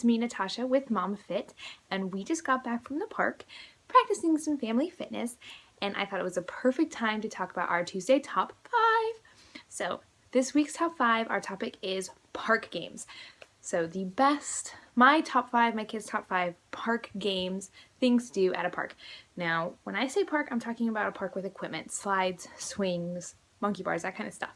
it's me, Natasha, with Mom Fit, and we just got back from the park practicing some family fitness, and I thought it was a perfect time to talk about our Tuesday top 5. So this week's top 5, our topic is park games. So my top 5, my kids' top 5 park games, things to do at a park. Now, when I say park, I'm talking about a park with equipment, slides, swings, monkey bars, that kind of stuff.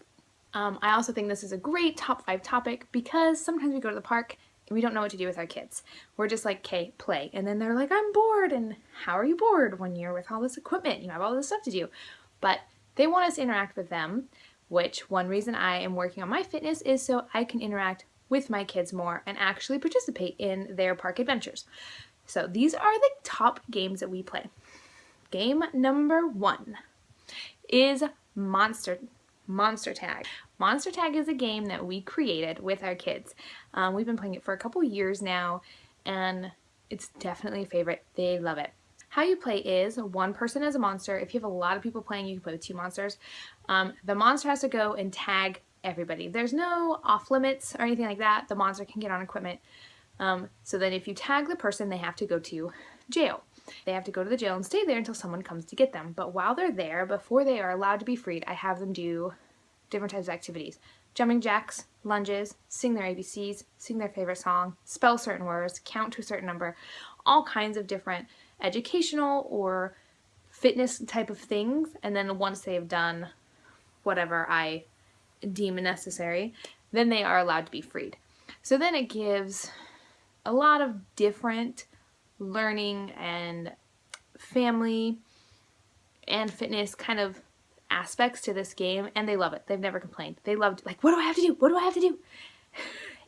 I also think this is a great top 5 topic because sometimes we go to the park and we don't know what to do with our kids. We're just like, okay, play. And then they're like, I'm bored. And how are you bored when you're with all this equipment? You have all this stuff to do. But they want us to interact with them, which one reason I am working on my fitness is so I can interact with my kids more and actually participate in their park adventures. So these are the top games that we play. Game number 1 is Monster Tag. Monster Tag is a game that we created with our kids. We've been playing it for a couple years now, and it's definitely a favorite. They love it. How you play is one person as a monster. If you have a lot of people playing, you can play with 2 monsters. The monster has to go and tag everybody. There's no off limits or anything like that. The monster can get on equipment. So then if you tag the person, they have to go to jail. They have to go to the jail and stay there until someone comes to get them. But while they're there, before they are allowed to be freed, I have them do different types of activities. Jumping jacks, lunges, sing their ABCs, sing their favorite song, spell certain words, count to a certain number, all kinds of different educational or fitness type of things. And then once they've done whatever I deem necessary, then they are allowed to be freed. So then it gives a lot of different learning and family and fitness kind of aspects to this game, and they love it. They've never complained. They loved, like, what do I have to do? What do I have to do?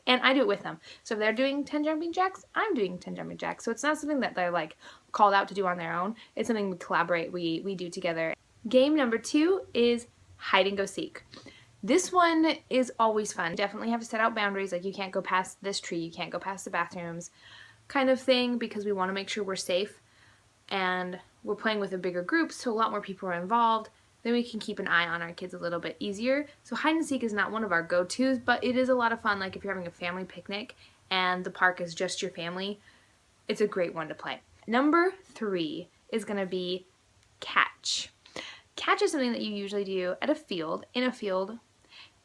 And I do it with them. So if they're doing 10 jumping jacks, I'm doing 10 jumping jacks. So it's not something that they're like called out to do on their own. It's something we collaborate, we do together. Game number 2 is hide and go seek. This one is always fun. Definitely have to set out boundaries, like you can't go past this tree, you can't go past the bathrooms kind of thing, because we want to make sure we're safe and we're playing with a bigger group, so a lot more people are involved. Then we can keep an eye on our kids a little bit easier. So hide and seek is not one of our go-tos, but it is a lot of fun. Like if you're having a family picnic and the park is just your family, it's a great one to play. Number 3 is going to be catch. Catch is something that you usually do at a field, in a field,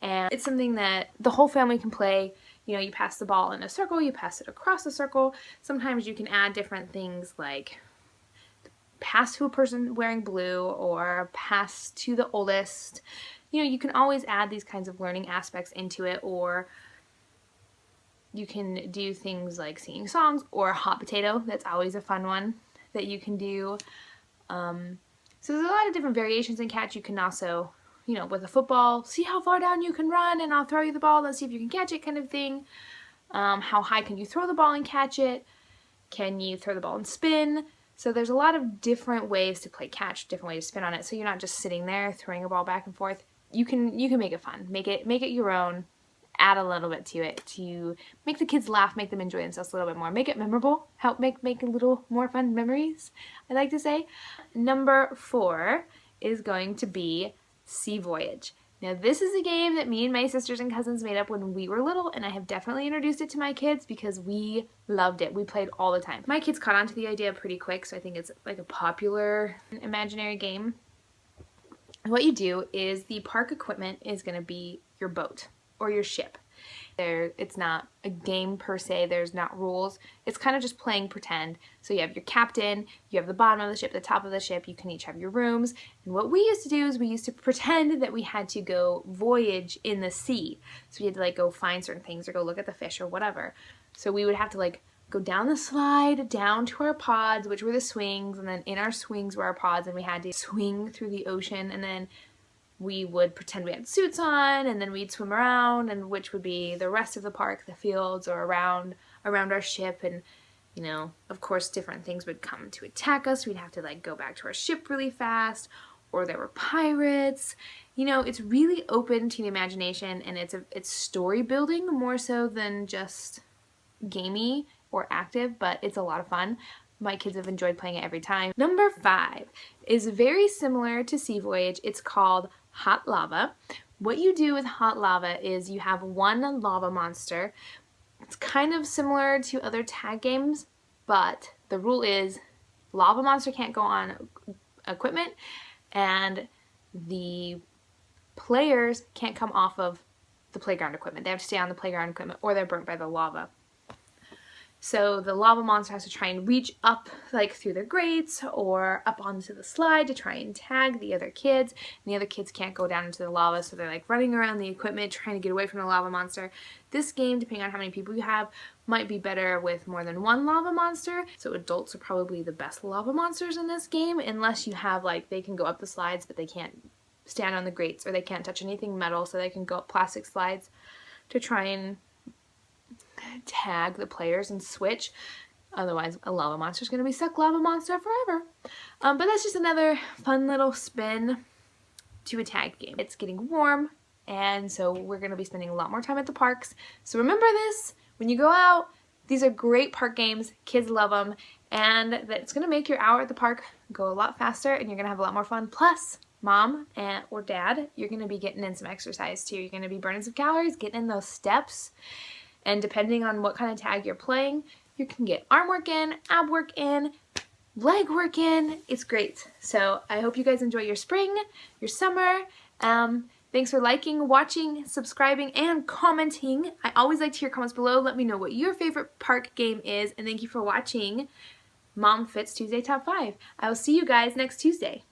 and it's something that the whole family can play. You know, you pass the ball in a circle, you pass it across the circle. Sometimes you can add different things like pass to a person wearing blue or pass to the oldest. You know, you can always add these kinds of learning aspects into it, or you can do things like singing songs or hot potato. That's always a fun one that you can do. So there's a lot of different variations in catch. You can also, you know, with a football, see how far down you can run and I'll throw you the ball, let's see if you can catch it kind of thing. How high can you throw the ball and catch it? Can you throw the ball and spin? So there's a lot of different ways to play catch, different ways to spin on it. So you're not just sitting there throwing a ball back and forth. You can make it fun. Make it your own. Add a little bit to it to make the kids laugh, make them enjoy themselves a little bit more. Make it memorable. Help make a little more fun memories, I like to say. Number 4 is going to be Sea Voyage. Now this is a game that me and my sisters and cousins made up when we were little, and I have definitely introduced it to my kids because we loved it. We played all the time. My kids caught on to the idea pretty quick, so I think it's like a popular imaginary game. What you do is the park equipment is going to be your boat or your ship. It's not a game per se, there's not rules. It's kind of just playing pretend. So you have your captain, you have the bottom of the ship, the top of the ship, you can each have your rooms. And what we used to do is we used to pretend that we had to go voyage in the sea. So we had to like go find certain things or go look at the fish or whatever. So we would have to like go down the slide, down to our pods, which were the swings, and then in our swings were our pods, and we had to swing through the ocean, and then we would pretend we had suits on, and then we'd swim around, and which would be the rest of the park, the fields, or around our ship. And you know, of course, different things would come to attack us. We'd have to like go back to our ship really fast, or there were pirates. You know, it's really open to the imagination, and it's story building more so than just gamey or active, but it's a lot of fun. My kids have enjoyed playing it every time. Number 5 is very similar to Sea Voyage. It's called Hot Lava. What you do with Hot Lava is you have one lava monster It's kind of similar to other tag games, but the rule is lava monster can't go on equipment, and the players can't come off of the playground equipment. They have to stay on the playground equipment or they're burnt by the lava. So the lava monster has to try and reach up like through the grates or up onto the slide to try and tag the other kids. And the other kids can't go down into the lava, so they're like running around the equipment trying to get away from the lava monster. This game, depending on how many people you have, might be better with more than one lava monster. So adults are probably the best lava monsters in this game, unless you have like they can go up the slides but they can't stand on the grates, or they can't touch anything metal, so they can go up plastic slides to try and tag the players and switch. Otherwise, a lava monster is going to be stuck lava monster forever. But that's just another fun little spin to a tag game. It's getting warm, and so we're going to be spending a lot more time at the parks. So remember this when you go out. These are great park games. Kids love them, and that's going to make your hour at the park go a lot faster, and you're going to have a lot more fun. Plus, Mom or Dad, you're going to be getting in some exercise too. You're going to be burning some calories, getting in those steps. And depending on what kind of tag you're playing, you can get arm work in, ab work in, leg work in. It's great. So I hope you guys enjoy your spring, your summer. Thanks for liking, watching, subscribing, and commenting. I always like to hear comments below. Let me know what your favorite park game is. And thank you for watching Mom Fits Tuesday Top 5. I will see you guys next Tuesday.